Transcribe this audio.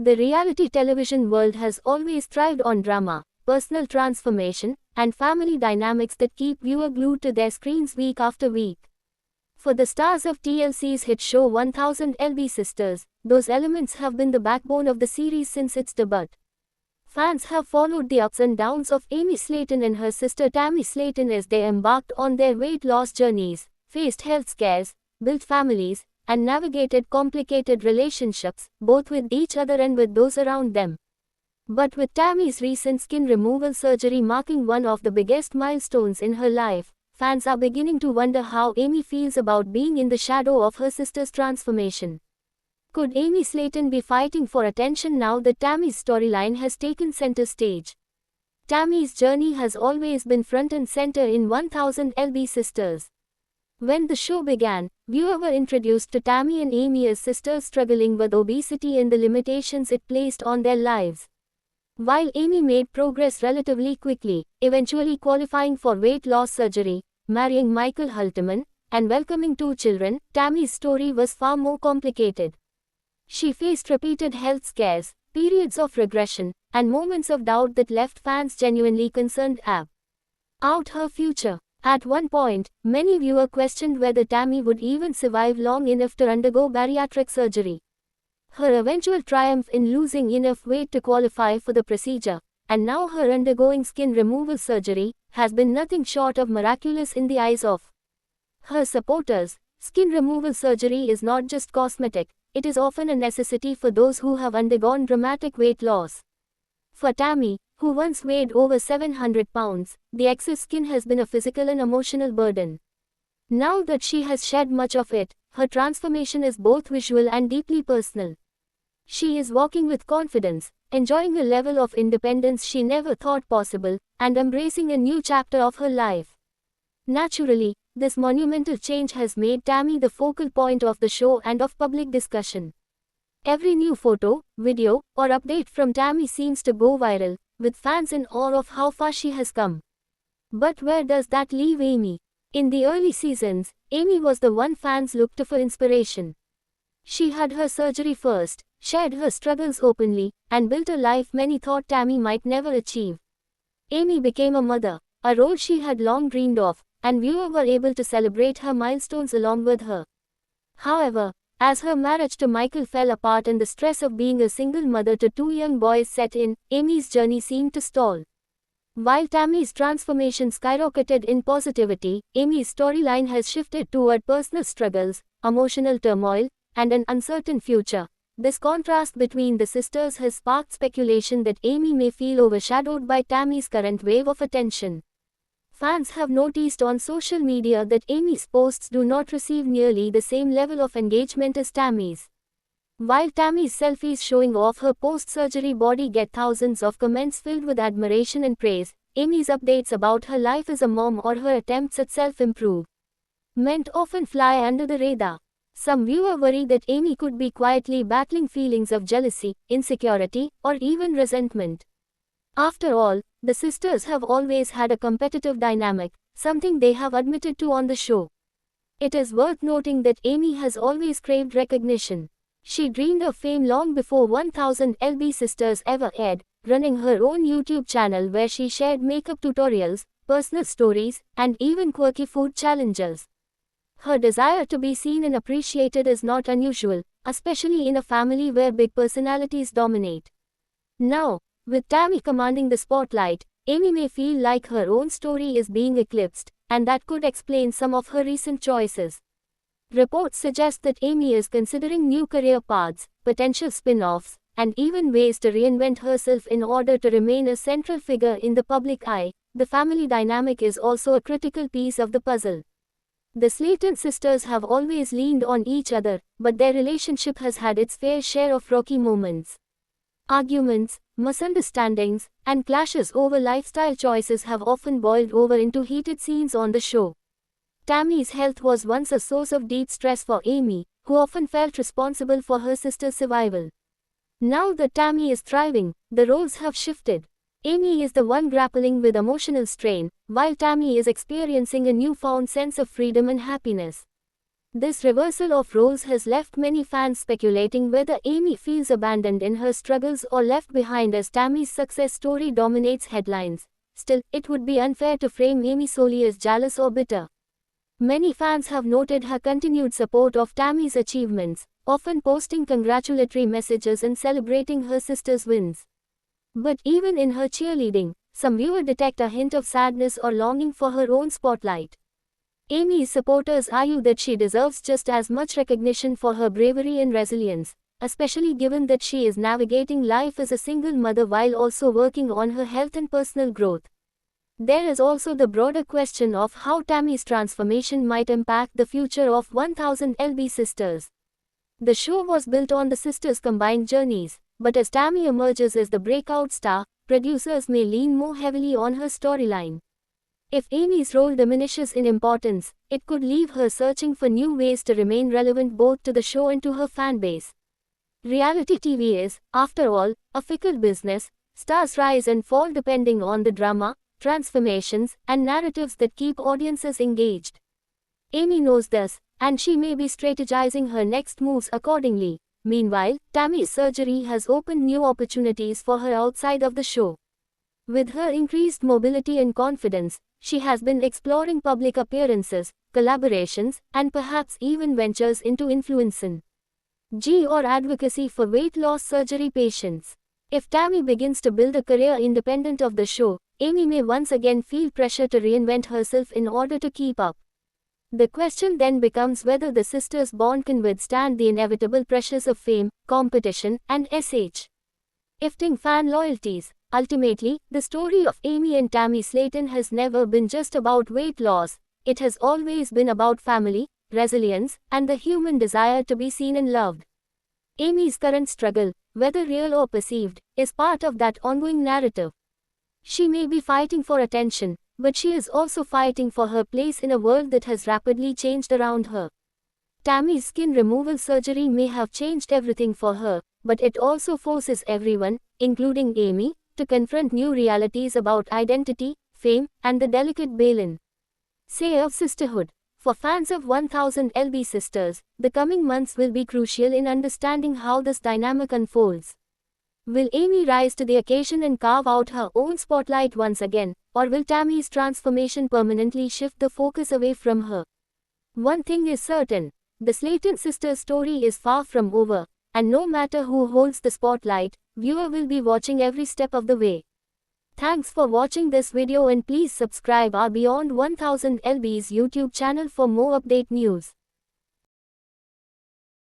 The reality television world has always thrived on drama, personal transformation, and family dynamics that keep viewers glued to their screens week after week. For the stars of TLC's hit show 1000 LB Sisters, those elements have been the backbone of the series since its debut. Fans have followed the ups and downs of Amy Slayton and her sister Tammy Slayton as they embarked on their weight loss journeys, faced health scares, built families, and navigated complicated relationships, both with each other and with those around them. But with Tammy's recent skin removal surgery marking one of the biggest milestones in her life, fans are beginning to wonder how Amy feels about being in the shadow of her sister's transformation. Could Amy Slayton be fighting for attention now that Tammy's storyline has taken center stage? Tammy's journey has always been front and center in 1000 LB Sisters. When the show began, viewers were introduced to Tammy and Amy as sisters struggling with obesity and the limitations it placed on their lives. While Amy made progress relatively quickly, eventually qualifying for weight loss surgery, marrying Michael Halterman, and welcoming 2 children, Tammy's story was far more complicated. She faced repeated health scares, periods of regression, and moments of doubt that left fans genuinely concerned about her future. At one point, many viewers questioned whether Tammy would even survive long enough to undergo bariatric surgery. Her eventual triumph in losing enough weight to qualify for the procedure, and now her undergoing skin removal surgery, has been nothing short of miraculous in the eyes of her supporters. Skin removal surgery is not just cosmetic, it is often a necessity for those who have undergone dramatic weight loss. For Tammy, who once weighed over 700 pounds, the excess skin has been a physical and emotional burden. Now that she has shed much of it, her transformation is both visual and deeply personal. She is walking with confidence, enjoying a level of independence she never thought possible, and embracing a new chapter of her life. Naturally, this monumental change has made Tammy the focal point of the show and of public discussion. Every new photo, video, or update from Tammy seems to go viral, with fans in awe of how far she has come. But where does that leave Amy? In the early seasons, Amy was the one fans looked to for inspiration. She had her surgery first, shared her struggles openly, and built a life many thought Tammy might never achieve. Amy became a mother, a role she had long dreamed of, and viewers were able to celebrate her milestones along with her. However, as her marriage to Michael fell apart and the stress of being a single mother to 2 young boys set in, Amy's journey seemed to stall. While Tammy's transformation skyrocketed in positivity, Amy's storyline has shifted toward personal struggles, emotional turmoil, and an uncertain future. This contrast between the sisters has sparked speculation that Amy may feel overshadowed by Tammy's current wave of attention. Fans have noticed on social media that Amy's posts do not receive nearly the same level of engagement as Tammy's. While Tammy's selfies showing off her post-surgery body get thousands of comments filled with admiration and praise, Amy's updates about her life as a mom or her attempts at self-improvement often fly under the radar. Some viewers worry that Amy could be quietly battling feelings of jealousy, insecurity, or even resentment. After all, the sisters have always had a competitive dynamic, something they have admitted to on the show. It is worth noting that Amy has always craved recognition. She dreamed of fame long before 1000 LB Sisters ever aired, running her own YouTube channel where she shared makeup tutorials, personal stories, and even quirky food challenges. Her desire to be seen and appreciated is not unusual, especially in a family where big personalities dominate. Now, with Tammy commanding the spotlight, Amy may feel like her own story is being eclipsed, and that could explain some of her recent choices. Reports suggest that Amy is considering new career paths, potential spin-offs, and even ways to reinvent herself in order to remain a central figure in the public eye. The family dynamic is also a critical piece of the puzzle. The Slayton sisters have always leaned on each other, but their relationship has had its fair share of rocky moments. Arguments, misunderstandings, and clashes over lifestyle choices have often boiled over into heated scenes on the show. Tammy's health was once a source of deep stress for Amy, who often felt responsible for her sister's survival. Now that Tammy is thriving, the roles have shifted. Amy is the one grappling with emotional strain, while Tammy is experiencing a newfound sense of freedom and happiness. This reversal of roles has left many fans speculating whether Amy feels abandoned in her struggles or left behind as Tammy's success story dominates headlines. Still, it would be unfair to frame Amy solely as jealous or bitter. Many fans have noted her continued support of Tammy's achievements, often posting congratulatory messages and celebrating her sister's wins. But even in her cheerleading, some viewers detect a hint of sadness or longing for her own spotlight. Amy's supporters argue that she deserves just as much recognition for her bravery and resilience, especially given that she is navigating life as a single mother while also working on her health and personal growth. There is also the broader question of how Tammy's transformation might impact the future of 1000 LB Sisters. The show was built on the sisters' combined journeys, but as Tammy emerges as the breakout star, producers may lean more heavily on her storyline. If Amy's role diminishes in importance, it could leave her searching for new ways to remain relevant both to the show and to her fanbase. Reality TV is, after all, a fickle business. Stars rise and fall depending on the drama, transformations, and narratives that keep audiences engaged. Amy knows this, and she may be strategizing her next moves accordingly. Meanwhile, Tammy's surgery has opened new opportunities for her outside of the show. With her increased mobility and confidence, she has been exploring public appearances, collaborations, and perhaps even ventures into influencing or advocacy for weight loss surgery patients. If Tammy begins to build a career independent of the show, Amy may once again feel pressure to reinvent herself in order to keep up. The question then becomes whether the sisters' bond can withstand the inevitable pressures of fame, competition, and shifting fan loyalties. Ultimately, the story of Amy and Tammy Slaton has never been just about weight loss. It has always been about family, resilience, and the human desire to be seen and loved. Amy's current struggle, whether real or perceived, is part of that ongoing narrative. She may be fighting for attention, but she is also fighting for her place in a world that has rapidly changed around her. Tammy's skin removal surgery may have changed everything for her, but it also forces everyone, including Amy, to confront new realities about identity, fame, and the delicate balance of sisterhood. For fans of 1000 LB Sisters, the coming months will be crucial in understanding how this dynamic unfolds. Will Amy rise to the occasion and carve out her own spotlight once again, or will Tammy's transformation permanently shift the focus away from her? One thing is certain, the Slaton sisters' story is far from over, and no matter who holds the spotlight, viewer will be watching every step of the way. Thanks for watching this video and please subscribe our Beyond 1000 LB's YouTube channel for more update news.